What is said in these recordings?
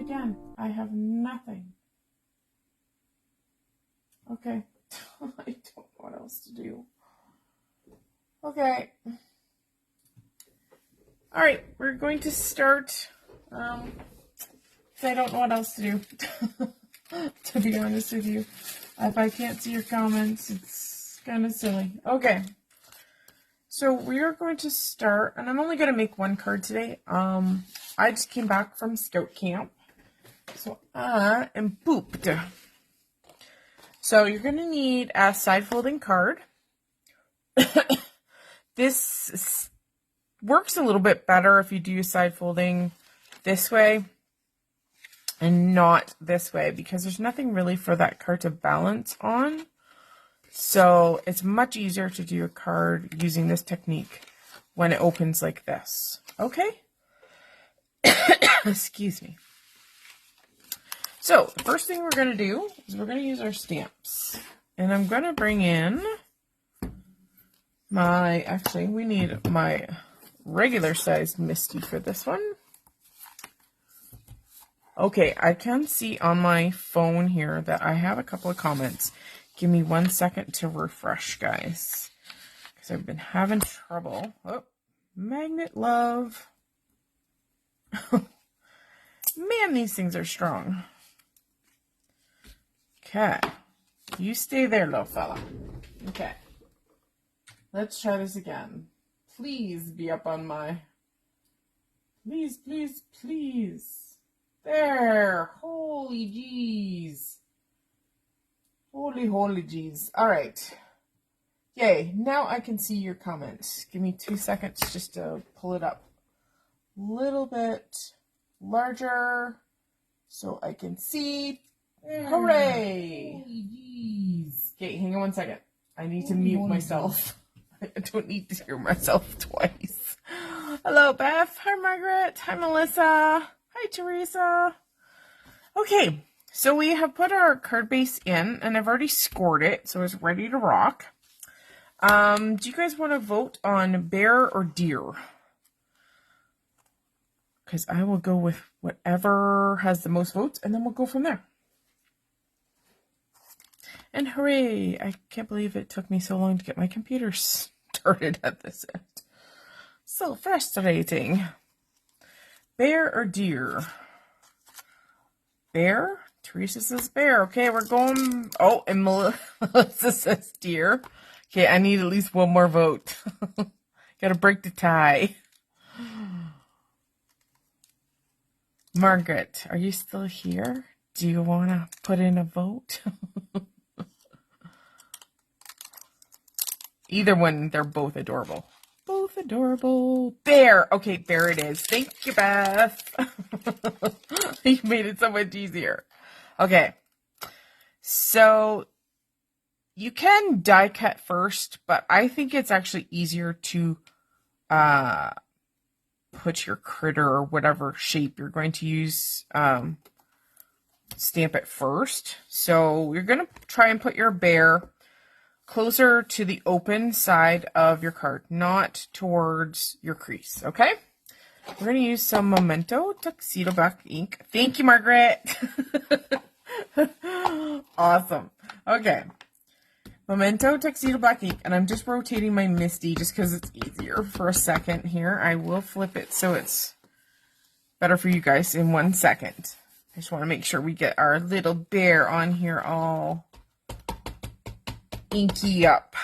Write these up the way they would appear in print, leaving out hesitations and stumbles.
again. I have nothing. Okay. I don't know what else to do. Okay. All right, we're going to start. I don't know what else to do. To be honest with you, if I can't see your comments, it's kind of silly. Okay. So we are going to start, and I'm only going to make one card today. I just came back from scout camp, so I am pooped. So you're going to need a side folding card. This works a little bit better if you do side folding this way and not this way, because there's nothing really for that card to balance on. So it's much easier to do a card using this technique when it opens like this. Okay? Excuse me. So the first thing we're going to do is we're going to use our stamps. And I'm going to bring in actually we need my regular sized Misty for this one. Okay, I can see on my phone here that I have a couple of comments. Give me 1 second to refresh, guys, because I've been having trouble. Oh, Magnet Love. Man, these things are strong. Okay, you stay there, little fella. Okay, let's try this again. Please be up on my... Please, please, please. There. Holy jeez. Holy jeez. All right. Yay. Now I can see your comments. Give me 2 seconds just to pull it up a little bit larger so I can see. Hooray. Holy jeez. Okay, hang on 1 second. I need to mute myself. I don't need to hear myself twice. Hello, Beth. Hi, Margaret. Hi, Melissa. Hi, Teresa. Okay, so we have put our card base in, and I've already scored it, so it's ready to rock. Do you guys want to vote on bear or deer? Because I will go with whatever has the most votes, and then we'll go from there. And hooray! I can't believe it took me so long to get my computer started at this end. So frustrating. Bear or deer? Bear? Teresa says bear. Okay, we're going... Oh, and Melissa says deer. Okay, I need at least one more vote. Gotta break the tie. Margaret, are you still here? Do you want to put in a vote? Either one, they're both adorable. Both adorable. Bear. Okay, bear it is. Thank you, Beth. You made it so much easier. Okay. So you can die cut first, but I think it's actually easier to put your critter or whatever shape you're going to use, stamp it first. So you're going to try and put your bear closer to the open side of your card, not towards your crease, okay? We're going to use some Memento Tuxedo Black ink. Thank you, Margaret. Awesome. Okay. Memento Tuxedo Black ink, and I'm just rotating my Misty just because it's easier for a second here. I will flip it so it's better for you guys in 1 second. I just want to make sure we get our little bear on here all inky up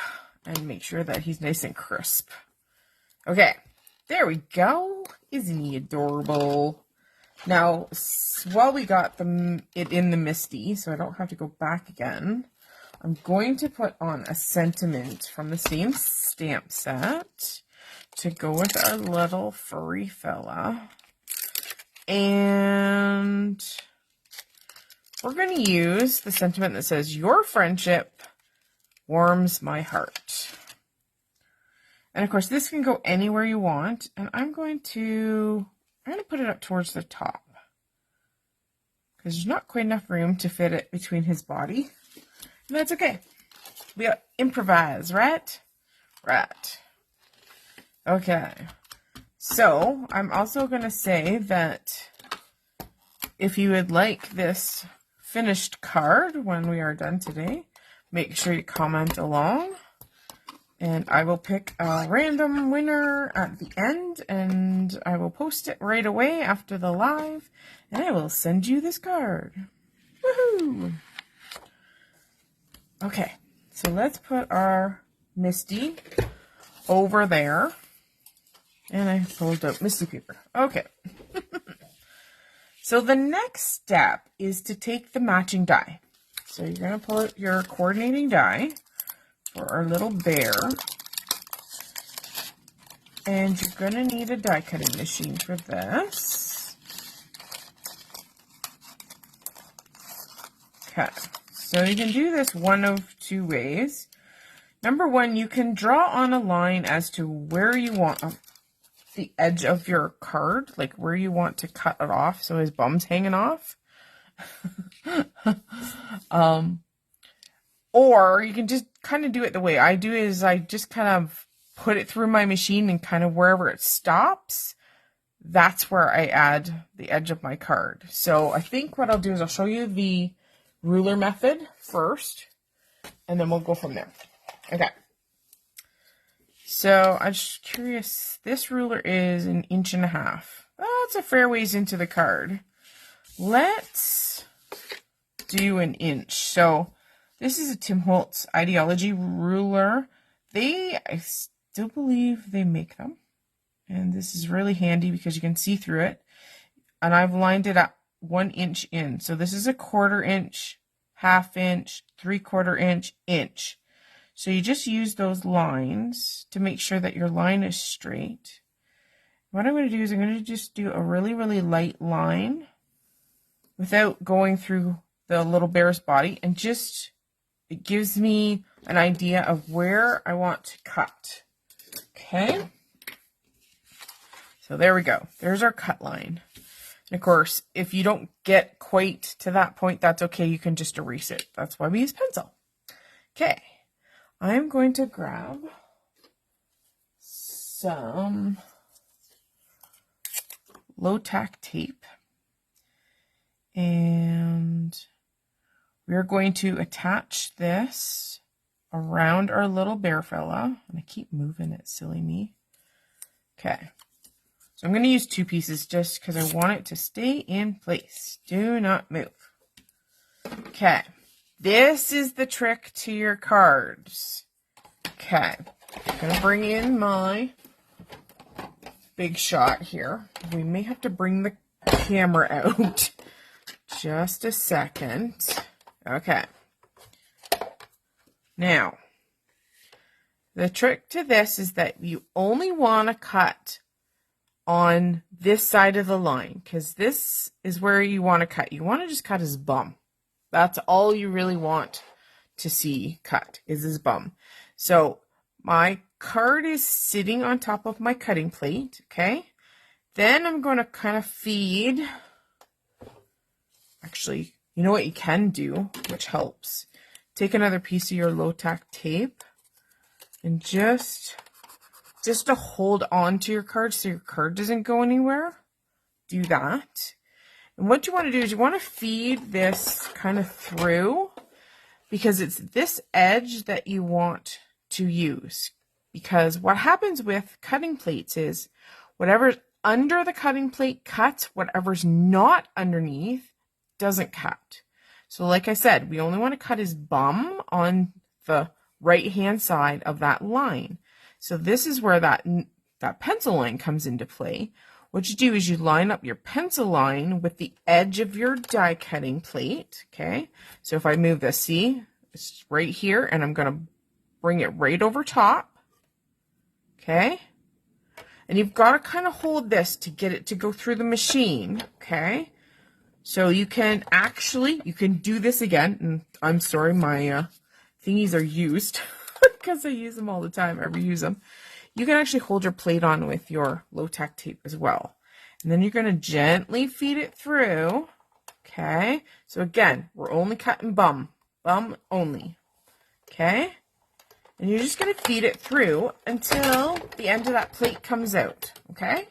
and make sure that he's nice and crisp. Okay, there we go. Isn't he adorable? Now, while we got it in the Misty, so I don't have to go back again, I'm going to put on a sentiment from the same stamp set to go with our little furry fella. And we're going to use the sentiment that says, "Your friendship warms my heart." And of course, this can go anywhere you want. And I'm going to put it up towards the top, because there's not quite enough room to fit it between his body. And that's okay. We improvise, right? Right. Okay. So I'm also going to say that if you would like this finished card when we are done today, make sure you comment along. And I will pick a random winner at the end, and I will post it right away after the live, and I will send you this card. Woohoo! Okay, so let's put our Misty over there. And I pulled out Misty paper. Okay. So the next step is to take the matching die. So you're going to pull out your coordinating die for our little bear. And you're going to need a die cutting machine for this. Okay, so you can do this one of two ways. Number one, you can draw on a line as to where you want the edge of your card, like where you want to cut it off so his bum's hanging off. Or you can just kind of do it the way I do, is I just kind of put it through my machine, and kind of wherever it stops, that's where I add the edge of my card. So I think what I'll do is I'll show you the ruler method first, and then we'll go from there. Okay. So I'm just curious, this ruler is 1.5 inches. That's a fair ways into the card. Let's do 1 inch. So this is a Tim Holtz Ideology ruler. I still believe they make them. And this is really handy because you can see through it. And I've lined it up 1 inch in. So this is a 1/4 inch, 1/2 inch, 3/4 inch, inch. So you just use those lines to make sure that your line is straight. What I'm going to do is I'm going to just do a really, really light line without going through the little bear's body, and just, it gives me an idea of where I want to cut. Okay. So there we go. There's our cut line. And of course, if you don't get quite to that point, that's okay. You can just erase it. That's why we use pencil. Okay. I'm going to grab some low-tack tape, and we're going to attach this around our little bear fella. And I keep moving it, silly me. Okay. So I'm going to use 2 pieces just because I want it to stay in place. Do not move. Okay. This is the trick to your cards. Okay. I'm going to bring in my big shot here. We may have to bring the camera out. Just a second. Okay. Now, the trick to this is that you only want to cut on this side of the line, because this is where you want to cut. You want to just cut his bum. That's all you really want to see cut, is his bum. So my card is sitting on top of my cutting plate, okay? Then I'm going to kind of feed. Actually, you know what you can do, which helps? Take another piece of your low-tack tape and just to hold on to your card so your card doesn't go anywhere. Do that. And what you want to do is you want to feed this kind of through, because it's this edge that you want to use. Because what happens with cutting plates is whatever's under the cutting plate cuts, whatever's not underneath doesn't cut. So like I said, we only want to cut his bum on the right-hand side of that line. So this is where that pencil line comes into play. What you do is you line up your pencil line with the edge of your die cutting plate, okay? So if I move this, see, it's right here, and I'm going to bring it right over top, okay? And you've got to kind of hold this to get it to go through the machine, okay? So you can do this again, and I'm sorry, my thingies are used because I use them all the time, I reuse them. You can actually hold your plate on with your low-tack tape as well. And then you're going to gently feed it through, okay? So again, we're only cutting bum only, okay? And you're just going to feed it through until the end of that plate comes out, okay?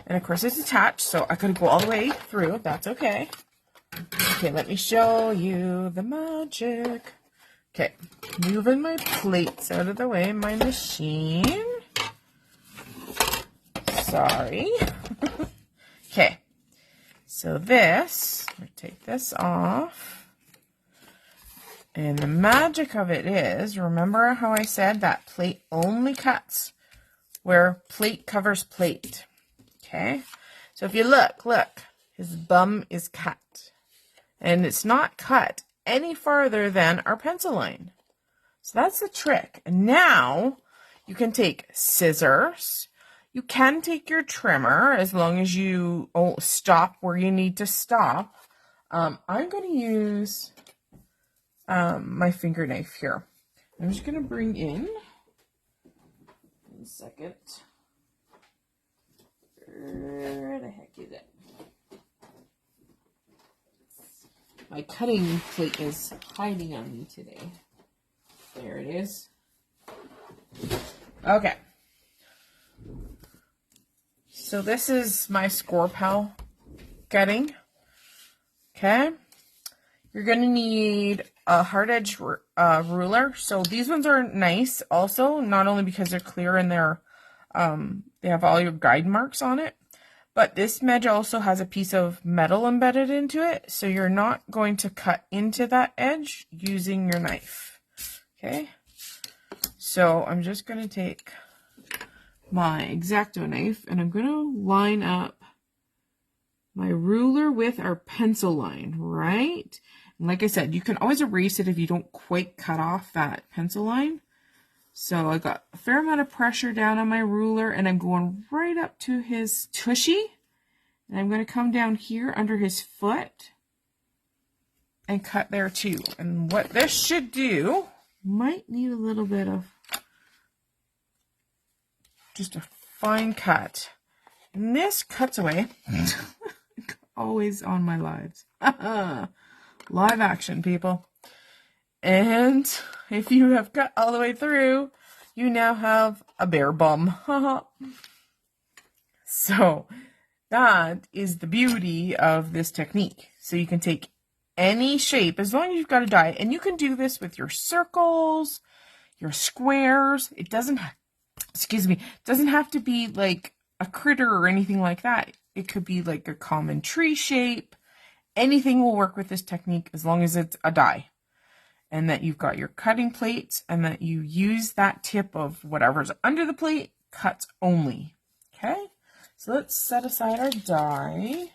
And of course it's attached, so I could go all the way through. That's okay. Okay, let me show you the magic. Okay, moving my plates out of the way, my machine. Sorry. Okay, so this, I'm going to take this off. And the magic of it is, remember how I said that plate only cuts where plate covers plate. Okay, so if you look, his bum is cut. And it's not cut any farther than our pencil line. So that's the trick. And now you can take scissors. You can take your trimmer as long as you stop where you need to stop. I'm going to use my finger knife here. I'm just going to bring in a second. Where the heck is it? My cutting plate is hiding on me today. There it is. Okay. So this is my score pal cutting. Okay. You're going to need a hard edge ruler. So these ones are nice also, not only because they're clear and they have all your guide marks on it, but this edge also has a piece of metal embedded into it, so you're not going to cut into that edge using your knife. Okay, so I'm just going to take my X-Acto knife and I'm going to line up my ruler with our pencil line, right? And like I said, you can always erase it if you don't quite cut off that pencil line. So I got a fair amount of pressure down on my ruler and I'm going right up to his tushy. And I'm going to come down here under his foot and cut there too. And what this should do, might need a little bit of just a fine cut. And this cuts away. Always on my lives. Live action, people. And if you have cut all the way through, you now have a bare bum. So that is the beauty of this technique. So you can take any shape as long as you've got a die. And you can do this with your circles, your squares. It doesn't, doesn't have to be like a critter or anything like that. It could be like a common tree shape. Anything will work with this technique as long as it's a die. And that you've got your cutting plates and that you use that tip of whatever's under the plate, cuts only. Okay, so let's set aside our die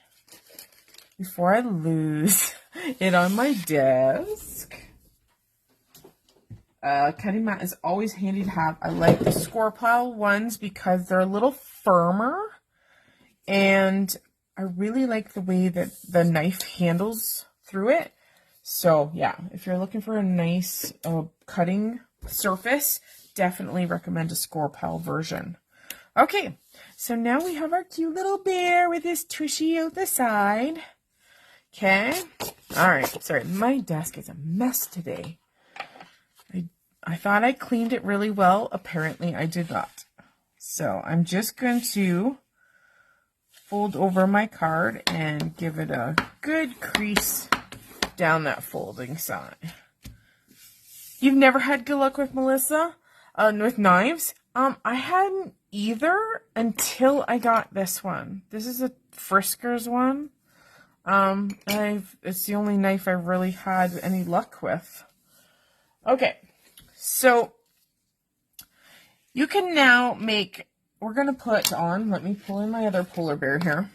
before I lose it on my desk. Cutting mat is always handy to have. I like the score pile ones because they're a little firmer and I really like the way that the knife handles through it. So yeah, if you're looking for a nice cutting surface, definitely recommend a score pal version. Okay, so now we have our cute little bear with his tushy out the side. Okay, all right, sorry, my desk is a mess today. I thought I cleaned it really well. Apparently I did not. So I'm just going to fold over my card and give it a good crease down that folding side. You've never had good luck with Melissa with knives? I hadn't either until I got this one. This is a Frisker's one. It's the only knife I've really had any luck with. Okay, so you can now make, we're going to put on, let me pull in my other polar bear here.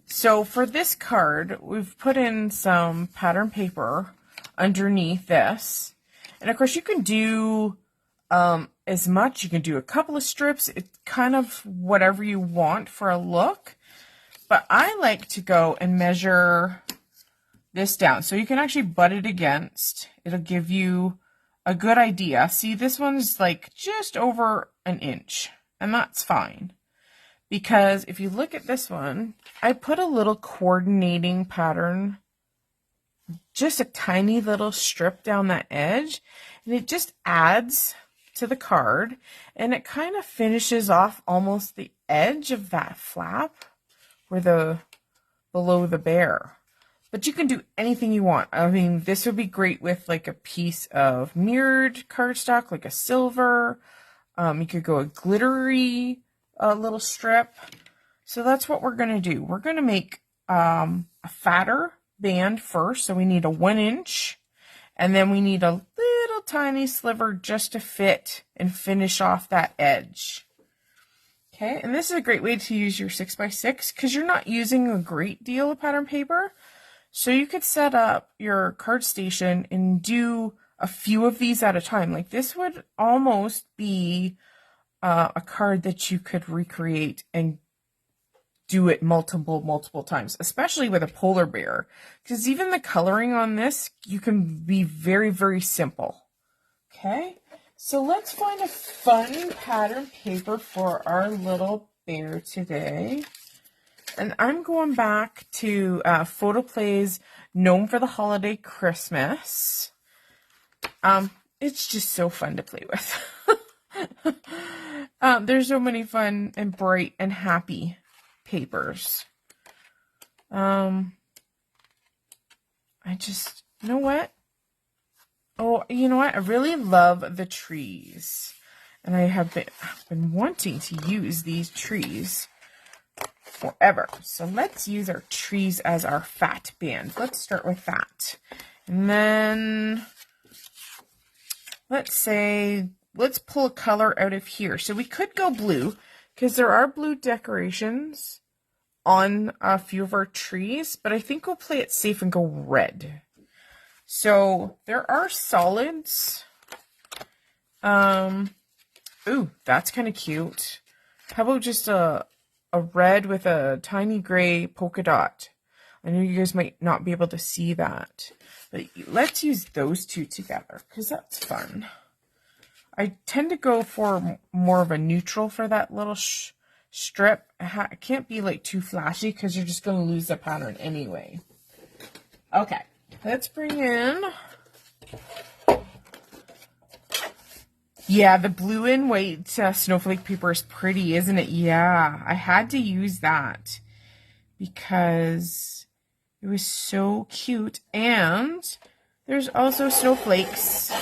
So for this card, we've put in some pattern paper underneath this. And of course you can do as much. You can do a couple of strips. It's kind of whatever you want for a look. But I like to go and measure this down. So you can actually butt it against. It'll give you a good idea. See, this one's like just over an inch. And that's fine. Because if you look at this one, I put a little coordinating pattern, just a tiny little strip down that edge, and it just adds to the card, and it kind of finishes off almost the edge of that flap where below the bear. But you can do anything you want. I mean, this would be great with like a piece of mirrored cardstock, like a silver. You could go a glittery little strip. So that's what we're going to do. We're going to make a fatter band first. So we need a 1 inch. And then we need a little tiny sliver just to fit and finish off that edge. Okay, and this is a great way to use your 6x6 because you're not using a great deal of pattern paper. So you could set up your card station and do a few of these at a time. Like this would almost be a card that you could recreate and do it multiple times, especially with a polar bear. Because even the coloring on this, you can be very, very simple. Okay, so let's find a fun pattern paper for our little bear today. And I'm going back to Photoplay's Gnome for the Holiday Christmas. It's just so fun to play with. There's so many fun and bright and happy papers. You know what? Oh, you know what? I really love the trees. And I've been wanting to use these trees forever. So let's use our trees as our fat band. Let's start with that. And then let's pull a color out of here. So we could go blue because there are blue decorations on a few of our trees, but I think we'll play it safe and go red. So there are solids. Ooh, that's kind of cute. How about just a red with a tiny gray polka dot? I know you guys might not be able to see that, but let's use those two together because that's fun. I tend to go for more of a neutral for that little strip. It can't be like too flashy because you're just going to lose the pattern anyway. Okay, let's bring in... Yeah, the blue and white snowflake paper is pretty, isn't it? Yeah, I had to use that because it was so cute. And there's also snowflakes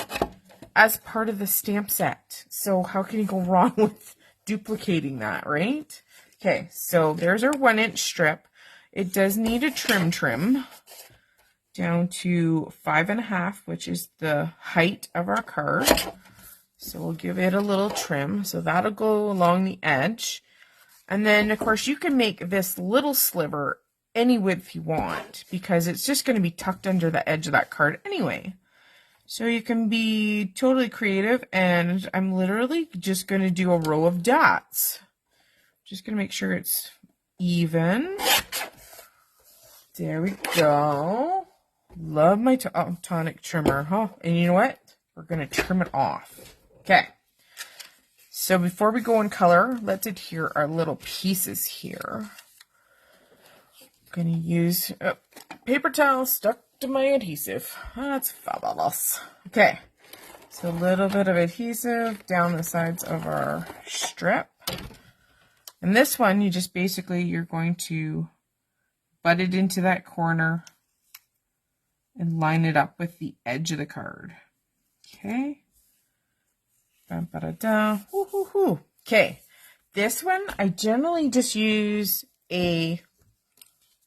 as part of the stamp set. So how can you go wrong with duplicating that, right? Okay, so there's our 1 inch strip. It does need a trim down to 5.5, which is the height of our card. So we'll give it a little trim. So that'll go along the edge. And then, of course, you can make this little sliver any width you want because it's just going to be tucked under the edge of that card anyway. So you can be totally creative. And I'm literally just going to do a row of dots. Just going to make sure it's even. There we go. Love my tonic trimmer. Huh? And you know what? We're going to trim it off. Okay, so before we go in color, let's adhere our little pieces here. I'm going to use paper towel stuck to my adhesive. That's fabulous. Okay, so a little bit of adhesive down the sides of our strip. And this one, you're going to butt it into that corner and line it up with the edge of the card. Okay. Okay, this one I generally just use a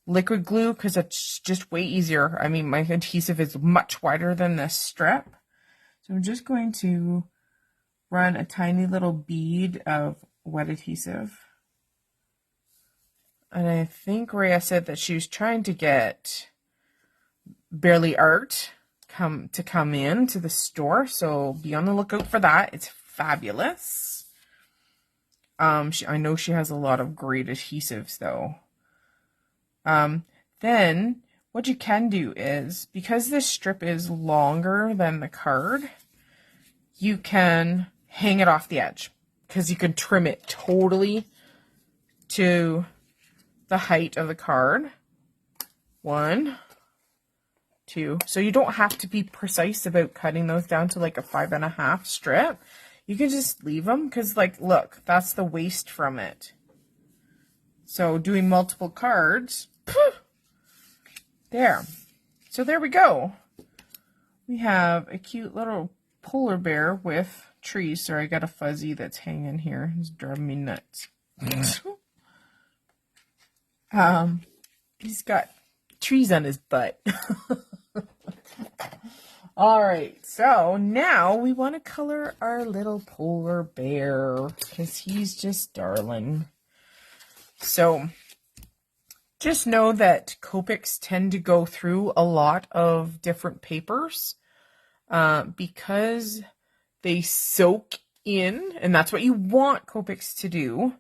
liquid glue because it's just way easier. I mean, my adhesive is much wider than this strip. So I'm just going to run a tiny little bead of wet adhesive. And I think Rhea said that she was trying to get Barely Art to come in to the store, so be on the lookout for that. It's fabulous. I know she has a lot of great adhesives though. Then what you can do is, because this strip is longer than the card, you can hang it off the edge because you can trim it totally to the height of the card. 1, 2. So you don't have to be precise about cutting those down to like a 5.5 strip. You can just leave them because, like, look, that's the waste from it. So doing multiple cards, there. So there we go. We have a cute little polar bear with trees. Sorry, I got a fuzzy that's hanging here. It's driving me nuts. He's got trees on his butt. All right, so now we want to color our little polar bear because he's just darling. So just know that Copics tend to go through a lot of different papers because they soak in, and that's what you want Copics to do.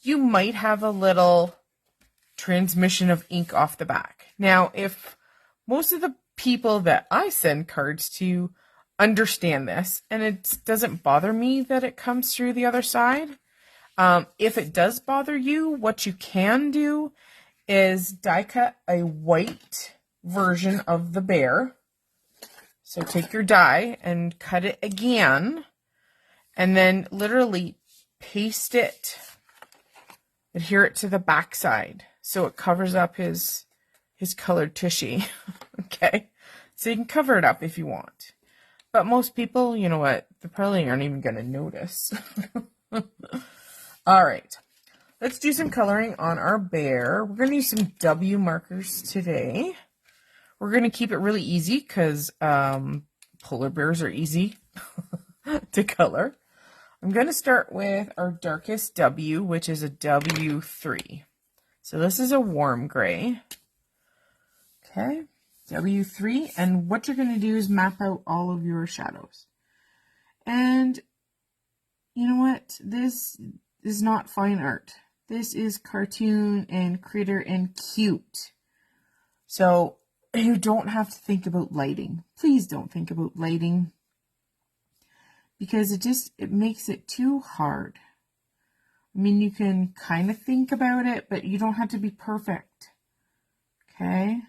You might have a little transmission of ink off the back. Now, if most of the people that I send cards to understand this, and it doesn't bother me that it comes through the other side. If it does bother you, what you can do is die cut a white version of the bear. So take your die and cut it again, and then literally paste it, adhere it to the back side so it covers up his colored tushy. Okay, so you can cover it up if you want, but most people, you know what, they probably aren't even going to notice. All right, let's do some coloring on our bear. We're going to use some W markers today. We're going to keep it really easy because polar bears are easy to color. I'm going to start with our darkest W, which is a W3. So this is a warm gray. Okay, W3, and what you're going to do is map out all of your shadows. And you know what? This is not fine art. This is cartoon and critter and cute. So you don't have to think about lighting. Please don't think about lighting because it makes it too hard. I mean, you can kind of think about it, but you don't have to be perfect. Okay?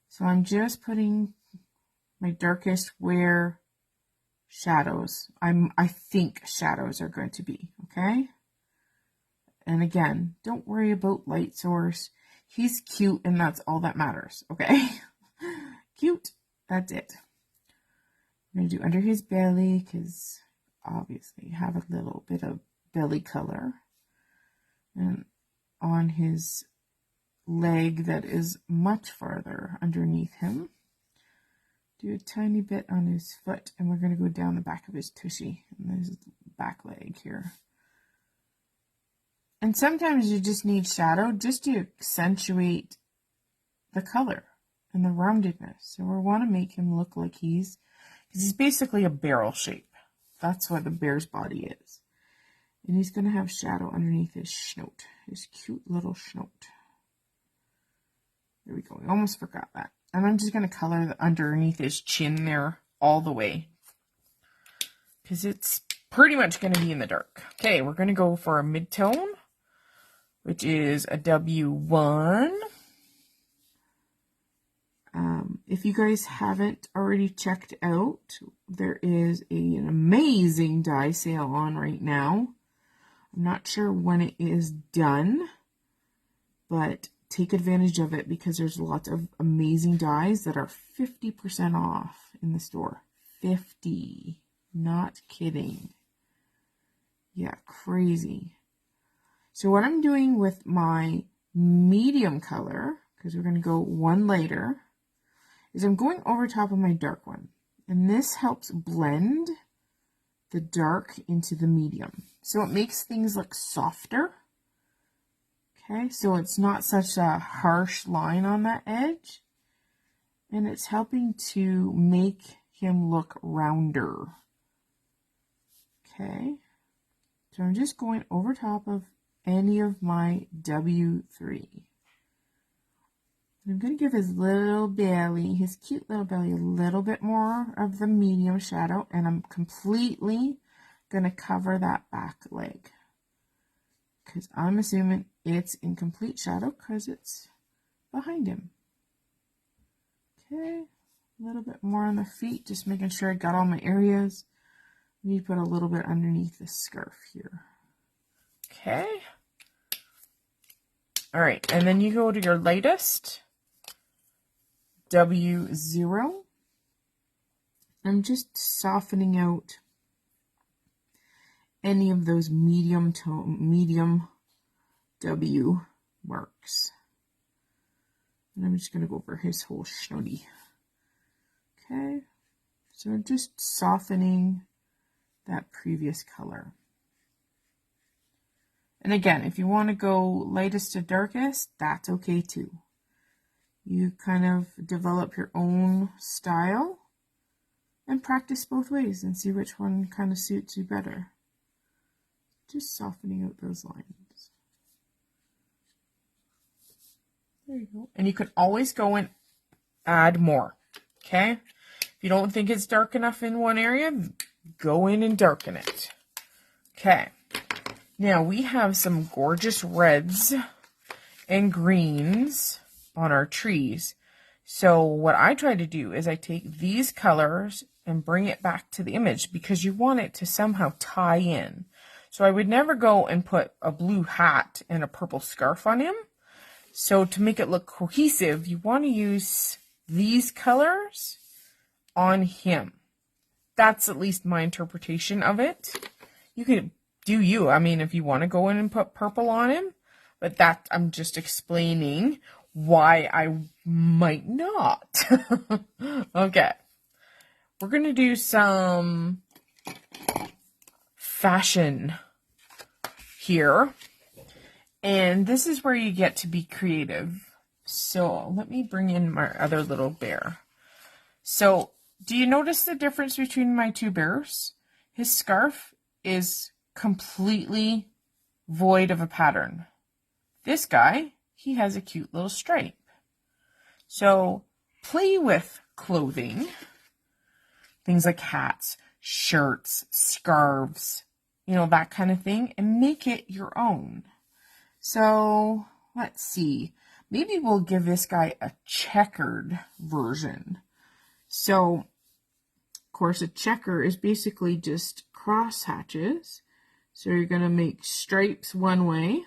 So I'm just putting my darkest where shadows, I think shadows are going to be, okay? And again, don't worry about light source. He's cute and that's all that matters, okay? Cute, that's it. I'm going to do under his belly because obviously have a little bit of belly color. And on his leg that is much farther underneath him. Do a tiny bit on his foot, and we're going to go down the back of his tushy and his back leg here. And sometimes you just need shadow just to accentuate the color and the roundedness. So we want to make him look like because he's basically a barrel shape. That's what the bear's body is. And he's going to have shadow underneath his snout, his cute little snout. There we go. I almost forgot that. And I'm just going to color the underneath his chin there all the way. Because it's pretty much going to be in the dark. Okay, we're going to go for a mid-tone, which is a W1. If you guys haven't already checked out, there is an amazing die sale on right now. I'm not sure when it is done, but take advantage of it because there's lots of amazing dies that are 50% off in the store. 50. Not kidding. Yeah, crazy. So what I'm doing with my medium color, because we're going to go one lighter, is I'm going over top of my dark one. And this helps blend the dark into the medium. So it makes things look softer. Okay, so it's not such a harsh line on that edge. And it's helping to make him look rounder. Okay, so I'm just going over top of any of my W3. I'm going to give his little belly, his cute little belly, a little bit more of the medium shadow. And I'm completely going to cover that back leg. Because I'm assuming it's in complete shadow because it's behind him. Okay, a little bit more on the feet, just making sure I got all my areas. I need to put a little bit underneath the scarf here. Okay, All right, and then you go to your lightest, W0. I'm just softening out any of those medium W marks. And I'm just going to go over his whole snooty. Okay, so just softening that previous color. And again, if you want to go lightest to darkest, that's okay too. You kind of develop your own style and practice both ways and see which one kind of suits you better. Just softening out those lines. There you go. And you can always go and add more, okay? If you don't think it's dark enough in one area, go in and darken it. Okay. Now we have some gorgeous reds and greens on our trees. So what I try to do is I take these colors and bring it back to the image because you want it to somehow tie in. So I would never go and put a blue hat and a purple scarf on him. So to make it look cohesive, you want to use these colors on him. That's at least my interpretation of it. You can do you. I mean, if you want to go in and put purple on him, but that I'm just explaining why I might not. Okay. We're going to do some fashion here. And this is where you get to be creative. So let me bring in my other little bear. So do you notice the difference between my two bears? His scarf is completely void of a pattern. This guy, he has a cute little stripe. So play with clothing, things like hats, shirts, scarves, you know, that kind of thing, and make it your own. So let's see, maybe we'll give this guy a checkered version. So, of course, a checker is basically just cross hatches. So you're going to make stripes one way.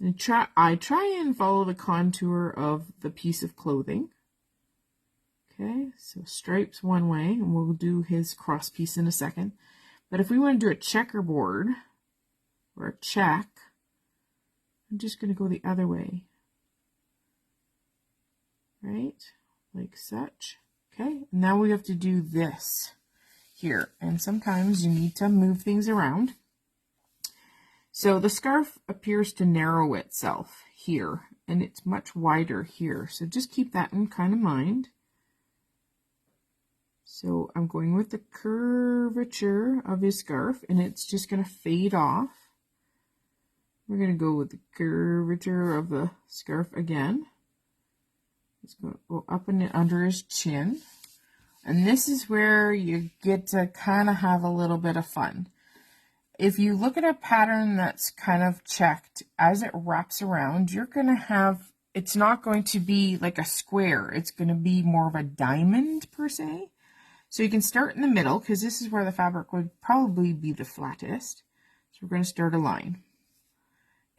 And I try and follow the contour of the piece of clothing. Okay, so stripes one way, and we'll do his cross piece in a second. But if we want to do a checkerboard or a check, I'm just going to go the other way. Right? Like such. Okay, now we have to do this here. And sometimes you need to move things around. So the scarf appears to narrow itself here, and it's much wider here. So just keep that in kind of mind. So I'm going with the curvature of his scarf, and it's just going to fade off. We're going to go with the curvature of the scarf again. It's going to go up and under his chin. And this is where you get to kind of have a little bit of fun. If you look at a pattern that's kind of checked, as it wraps around, you're going to have, it's not going to be like a square. It's going to be more of a diamond per se. So you can start in the middle because this is where the fabric would probably be the flattest. So we're going to start a line.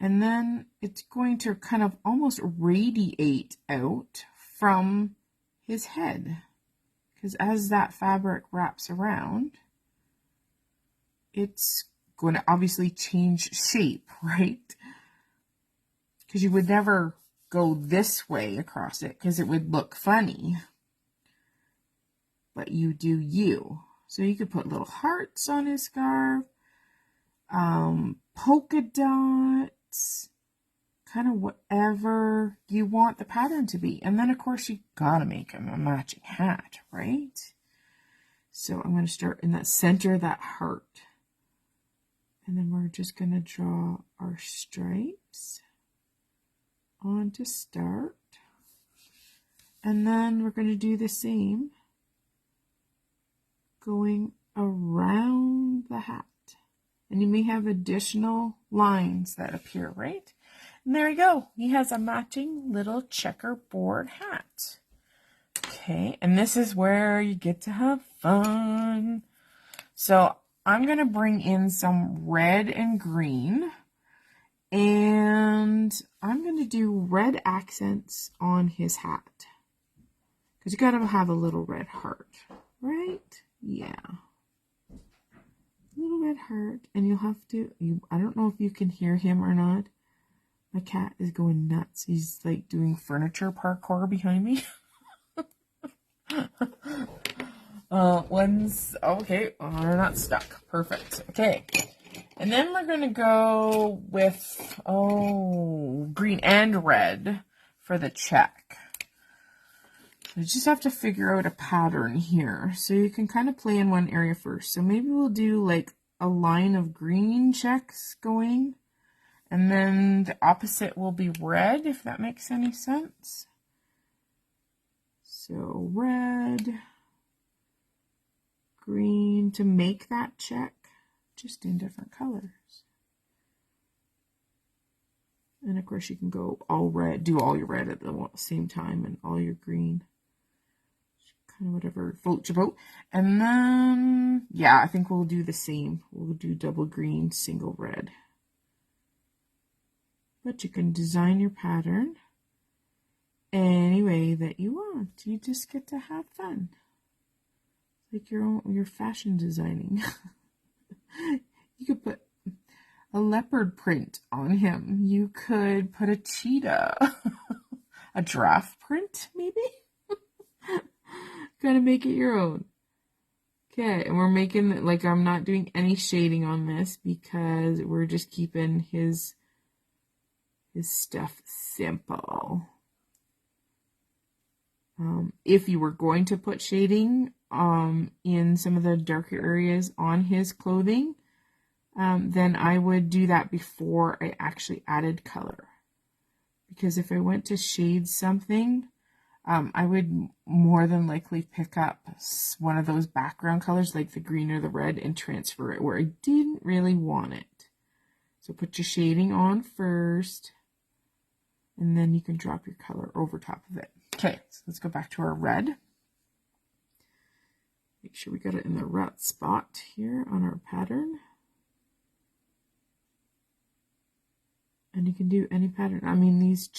And then it's going to kind of almost radiate out from his head. Because as that fabric wraps around, it's going to obviously change shape, right? Because you would never go this way across it because it would look funny. But you do you. So you could put little hearts on his scarf, polka dots, kind of whatever you want the pattern to be. And then, of course, you gotta make him a matching hat, right? So I'm going to start in that center of that heart. And then we're just going to draw our stripes on to start. And then we're going to do the same going around the hat. And you may have additional lines that appear, right? And there you go. He has a matching little checkerboard hat. Okay, and this is where you get to have fun. So I'm going to bring in some red and green. And I'm going to do red accents on his hat. Because you got to have a little red heart, right? Yeah. Little red heart. And you'll have to, I don't know if you can hear him or not. My cat is going nuts. He's like doing furniture parkour behind me. Okay, we're not stuck. Perfect. Okay. And then we're going to go with, green and red for the check. You just have to figure out a pattern here. So you can kind of play in one area first. So maybe we'll do like a line of green checks going. And then the opposite will be red, if that makes any sense. So red, green to make that check, just in different colors. And of course you can go all red, do all your red at the same time and all your green. Kind of whatever floats your boat. And then, yeah, I think we'll do the same. We'll do double green, single red. But you can design your pattern any way that you want. You just get to have fun. Like your fashion designing. You could put a leopard print on him. You could put a cheetah. A giraffe print, maybe? Kind of make it your own. Okay, and we're making, like, I'm not doing any shading on this because we're just keeping his stuff simple. If you were going to put shading in some of the darker areas on his clothing, then I would do that before I actually added color. Because if I went to shade something, I would more than likely pick up one of those background colors, like the green or the red, and transfer it where I didn't really want it. So put your shading on first, and then you can drop your color over top of it. Okay, so let's go back to our red. Make sure we got it in the right spot here on our pattern. And you can do any pattern. I mean, these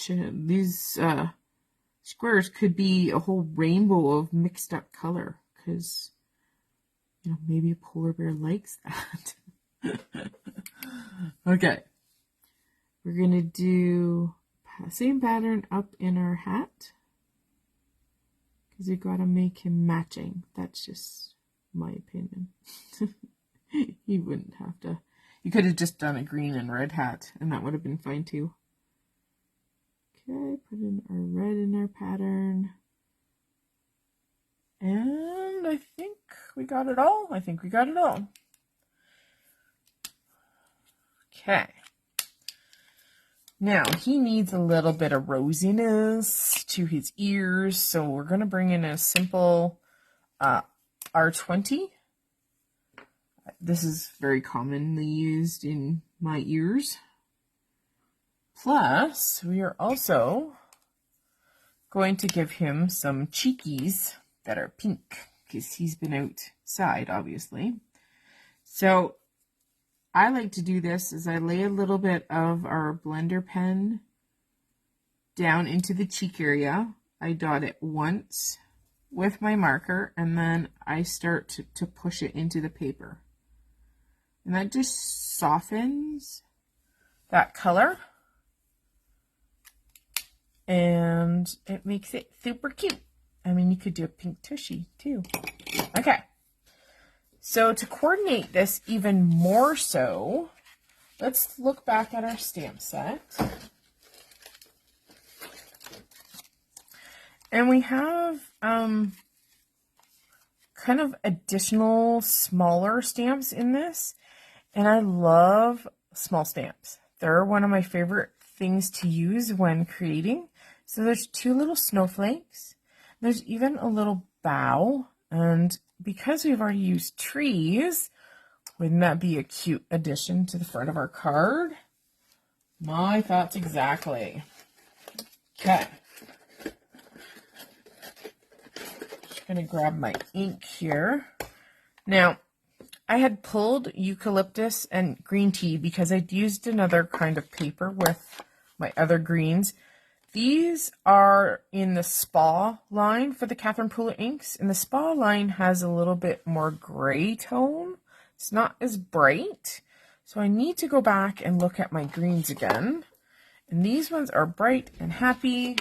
squares could be a whole rainbow of mixed up color because, you know, maybe a polar bear likes that. Okay. We're going to do same pattern up in our hat because you got to make him matching. That's just my opinion. You wouldn't have to. You could have just done a green and red hat and that would have been fine too. Okay, put in our red in our pattern. And I think we got it all. I think we got it all. Okay. Now, he needs a little bit of rosiness to his ears, so we're going to bring in a simple R20. This is very commonly used in my ears. Plus, we are also going to give him some cheekies that are pink, because he's been outside, obviously. So, I like to do this as I lay a little bit of our blender pen down into the cheek area. I dot it once with my marker, and then I start to push it into the paper. And that just softens that color. And it makes it super cute. I mean, you could do a pink tushy too. Okay. So to coordinate this even more so, let's look back at our stamp set. And we have kind of additional smaller stamps in this. And I love small stamps. They're one of my favorite things to use when creating. So there's two little snowflakes. There's even a little bow. And because we've already used trees, wouldn't that be a cute addition to the front of our card? My thoughts exactly. Okay. Just going to grab my ink here. Now, I had pulled eucalyptus and green tea because I'd used another kind of paper with my other greens. These are in the Spa line for the Catherine Pooler inks, and the Spa line has a little bit more gray tone. It's not as bright, so I need to go back and look at my greens again. And these ones are bright and happy,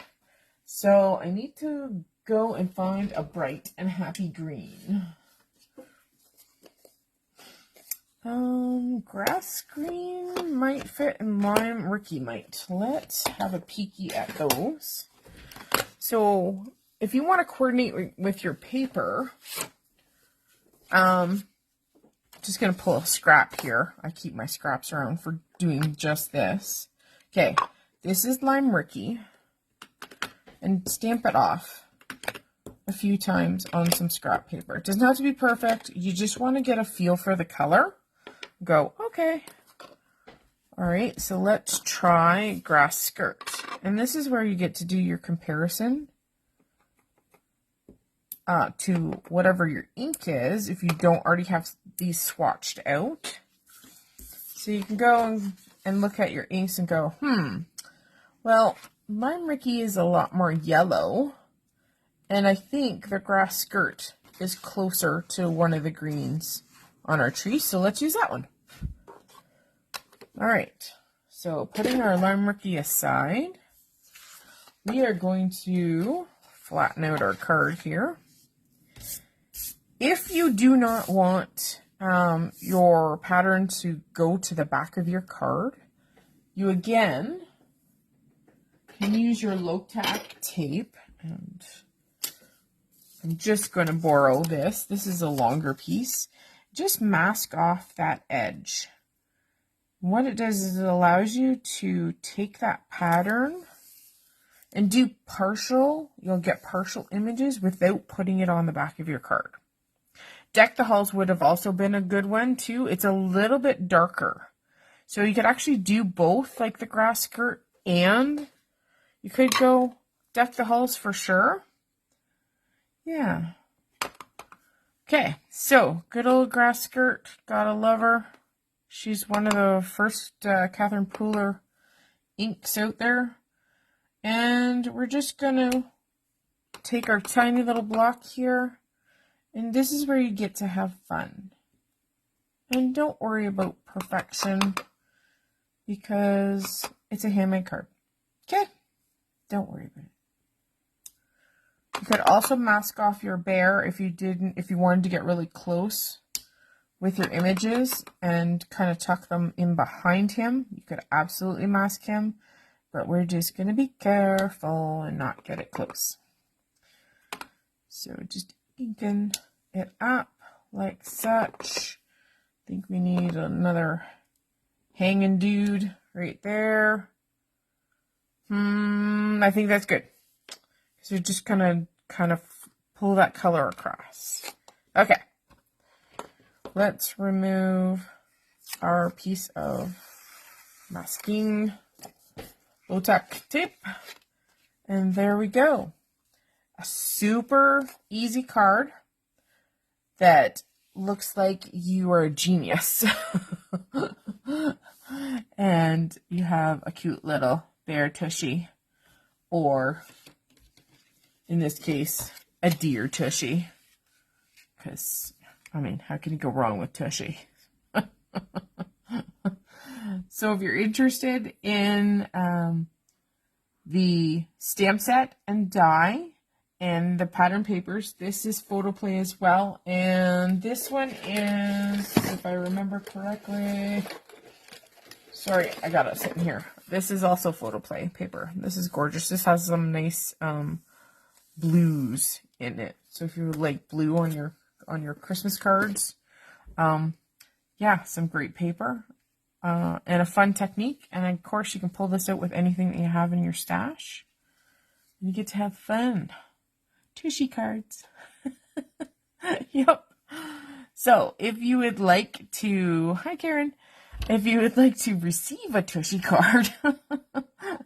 so I need to go and find a bright and happy green. Grass green might fit, and lime Ricky might. Let's have a peeky at those. So if you want to coordinate with your paper, just going to pull a scrap here. I keep my scraps around for doing just this. Okay, this is lime Ricky, and stamp it off a few times on some scrap paper. It doesn't have to be perfect. You just want to get a feel for the color. Go, okay. All right, so let's try grass skirt. And this is where you get to do your comparison to whatever your ink is if you don't already have these swatched out. So you can go and look at your inks and go, well, lime Ricky is a lot more yellow, and I think the grass skirt is closer to one of the greens on our tree, so let's use that one. All right, so putting our lime Ricky aside, we are going to flatten out our card here. If you do not want your pattern to go to the back of your card, you again can use your low-tack tape, and I'm just going to borrow this. This is a longer piece. Just mask off that edge. What it does is it allows you to take that pattern and do partial, you'll get partial images without putting it on the back of your card. Deck the Halls would have also been a good one too. It's a little bit darker. So you could actually do both, like the grass skirt, and you could go Deck the Halls for sure. Yeah. Okay, so good old grass skirt, gotta love her. She's one of the first Catherine Pooler inks out there. And we're just gonna take our tiny little block here, and this is where you get to have fun. And don't worry about perfection, because it's a handmade card. Okay? Don't worry about it. You could also mask off your bear if you wanted to get really close with your images and kind of tuck them in behind him. You could absolutely mask him, but we're just going to be careful and not get it close. So just inking it up like such. I think we need another hanging dude right there. I think that's good. So you're just gonna kind of pull that color across. Okay. Let's remove our piece of masking low-tack tape. And there we go. A super easy card that looks like you are a genius. And you have a cute little bear tushy, or in this case, a deer tushy. Because, I mean, how can you go wrong with tushy? So if you're interested in the stamp set and die and the pattern papers, this is Photoplay as well. And this one is, if I remember correctly, sorry, I got it sitting here. This is also Photoplay paper. This is gorgeous. This has some nice blues in it. So if you like blue on your Christmas cards, yeah, some great paper and a fun technique. And of course, you can pull this out with anything that you have in your stash. And you get to have fun. Tushy cards. Yep. So if you would like to, hi Karen. If you would like to receive a Tushy card,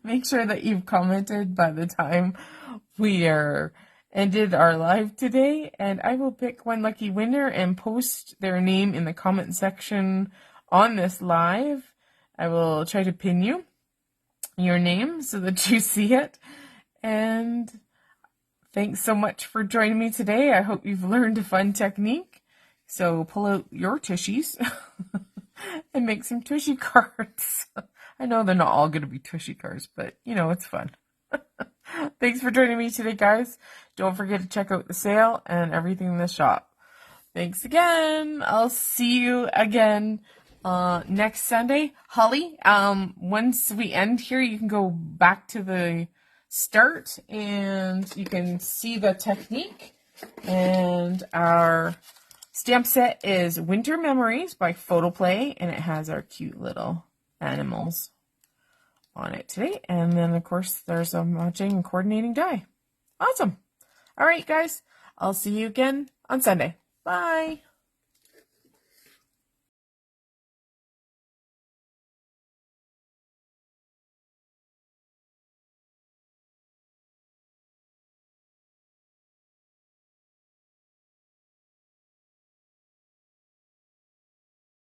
make sure that you've commented by the time we are ended our live today, and I will pick one lucky winner and post their name in the comment section on this live. I will try to pin your name so that you see it. And thanks so much for joining me today. I hope you've learned a fun technique. So pull out your tushies and make some tushy cards. I know they're not all going to be tushy cards, but you know, it's fun. Thanks for joining me today, guys. Don't forget to check out the sale and everything in the shop. Thanks again. I'll see you again next Sunday. Holly, once we end here, you can go back to the start and you can see the technique. And our stamp set is Winter Memories by Photoplay, and it has our cute little animals on it today. And then, of course, there's a matching and coordinating die. Awesome. All right, guys. I'll see you again on Sunday. Bye.